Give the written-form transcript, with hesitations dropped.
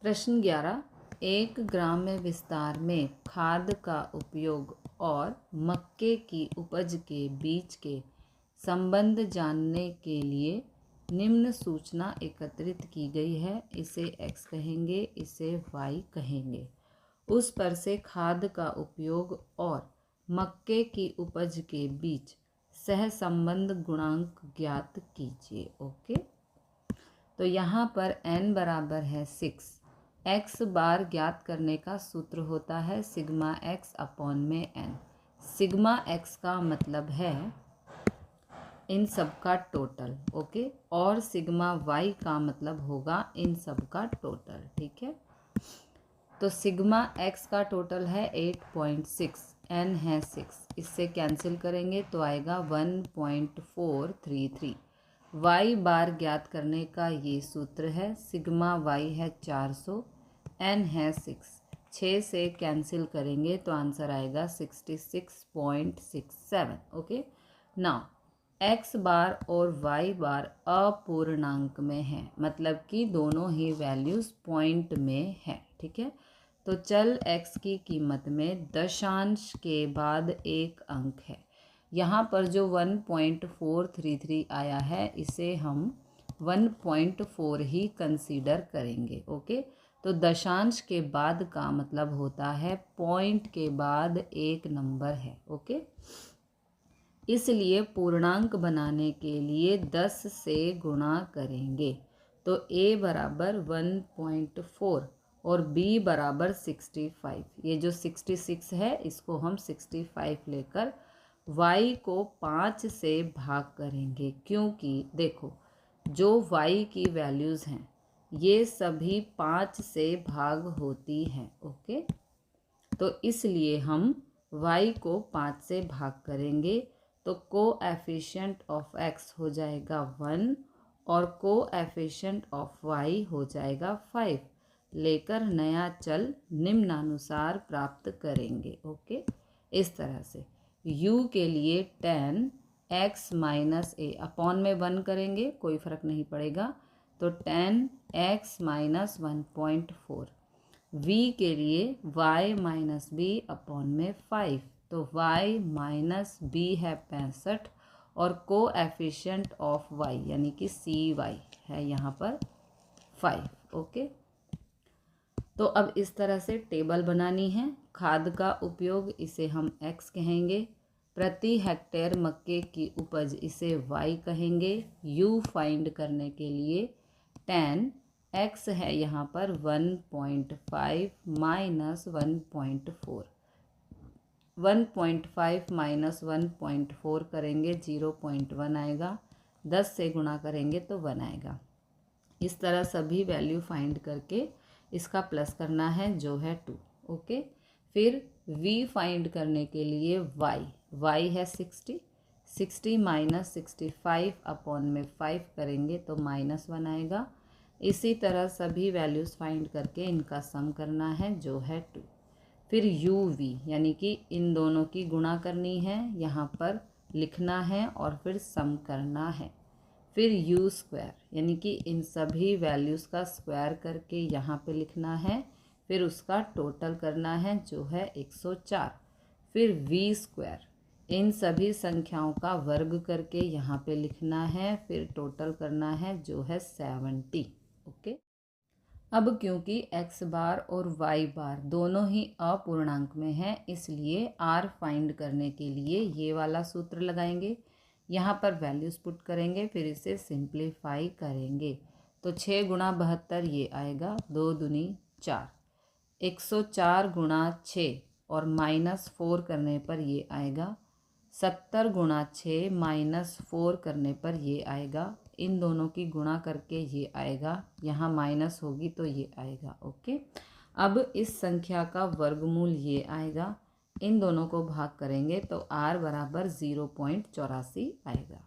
प्रश्न 11, एक ग्राम्य विस्तार में खाद का उपयोग और मक्के की उपज के बीच के संबंध जानने के लिए निम्न सूचना एकत्रित की गई है। इसे x कहेंगे, इसे y कहेंगे। उस पर से खाद का उपयोग और मक्के की उपज के बीच सहसंबंध गुणांक ज्ञात कीजिए। ओके, तो यहाँ पर n बराबर है 6। x बार ज्ञात करने का सूत्र होता है सिग्मा x अपॉन में n। सिग्मा x का मतलब है इन सब का टोटल, ओके, और सिग्मा y का मतलब होगा इन सब का टोटल। ठीक है, तो सिग्मा x का टोटल है 8.6, n है 6, इससे कैंसिल करेंगे तो आएगा 1.433। y बार ज्ञात करने का ये सूत्र है, सिग्मा y है 400, n है 6 से कैंसिल करेंगे तो आंसर आएगा 66.67। ओके, नाउ x बार और y बार अपूर्णांक में है, मतलब कि दोनों ही वैल्यूज़ पॉइंट में है। ठीक है, तो चल x की कीमत में दशांश के बाद एक अंक है। यहाँ पर जो 1.433 आया है इसे हम 1.4 ही कंसीडर करेंगे। ओके, तो दशांश के बाद का मतलब होता है पॉइंट के बाद एक नंबर है। ओके, इसलिए पूर्णांक बनाने के लिए 10 से गुणा करेंगे तो a बराबर 1.4 और b बराबर 65। ये जो 66 है इसको हम 65 लेकर y को 5 से भाग करेंगे, क्योंकि देखो जो y की वैल्यूज़ हैं ये सभी 5 से भाग होती हैं। ओके, तो इसलिए हम y को 5 से भाग करेंगे तो कोएफिशिएंट ऑफ x हो जाएगा 1 और कोएफिशिएंट ऑफ y हो जाएगा 5, लेकर नया चल निम्नानुसार प्राप्त करेंगे। ओके, इस तरह से u के लिए tan x minus a upon में 1 करेंगे, कोई फ़र्क नहीं पड़ेगा, तो tan x माइनस 1.4। v के लिए y माइनस b अपॉन में 5, तो y माइनस b है 65 और कोएफिशिएंट ऑफ y यानी कि cy है यहाँ पर 5। ओके, तो अब इस तरह से टेबल बनानी है। खाद का उपयोग इसे हम x कहेंगे, प्रति हेक्टेयर मक्के की उपज इसे y कहेंगे, u फाइंड करने के लिए tan x है यहाँ पर 1.5 माइनस 1.4, 1.5 माइनस 1.4 करेंगे 0.1 आएगा, 10 से गुणा करेंगे तो 1 आएगा। इस तरह सभी वैल्यू फाइंड करके इसका प्लस करना है जो है 2। ओके, फिर v फाइंड करने के लिए y है 60 माइनस 65 अपॉन में 5 करेंगे तो -1 आएगा। इसी तरह सभी वैल्यूज़ फाइंड करके इनका सम करना है जो है 2। फिर uv यानी कि इन दोनों की गुणा करनी है, यहाँ पर लिखना है और फिर सम करना है। फिर u स्क्वायर यानी कि इन सभी वैल्यूज़ का स्क्वायर करके यहाँ पे लिखना है, फिर उसका टोटल करना है जो है 104। फिर v स्क्वायर इन सभी संख्याओं का वर्ग करके यहाँ पे लिखना है, फिर टोटल करना है जो है 70। ओके, अब क्योंकि x बार और y बार दोनों ही अपूर्णांक में हैं, इसलिए r फाइंड करने के लिए ये वाला सूत्र लगाएंगे, यहाँ पर वैल्यूज़ पुट करेंगे, फिर इसे सिंप्लीफाई करेंगे तो 6 गुणा 72 ये आएगा, 2 दूनी 4, 104 गुणा 6 और -4 करने पर ये आएगा, 70 गुणा 6 -4 करने पर ये आएगा, इन दोनों की गुणा करके ये आएगा, यहाँ माइनस होगी तो ये आएगा। ओके, अब इस संख्या का वर्गमूल ये आएगा, इन दोनों को भाग करेंगे तो r बराबर 0.84 आएगा।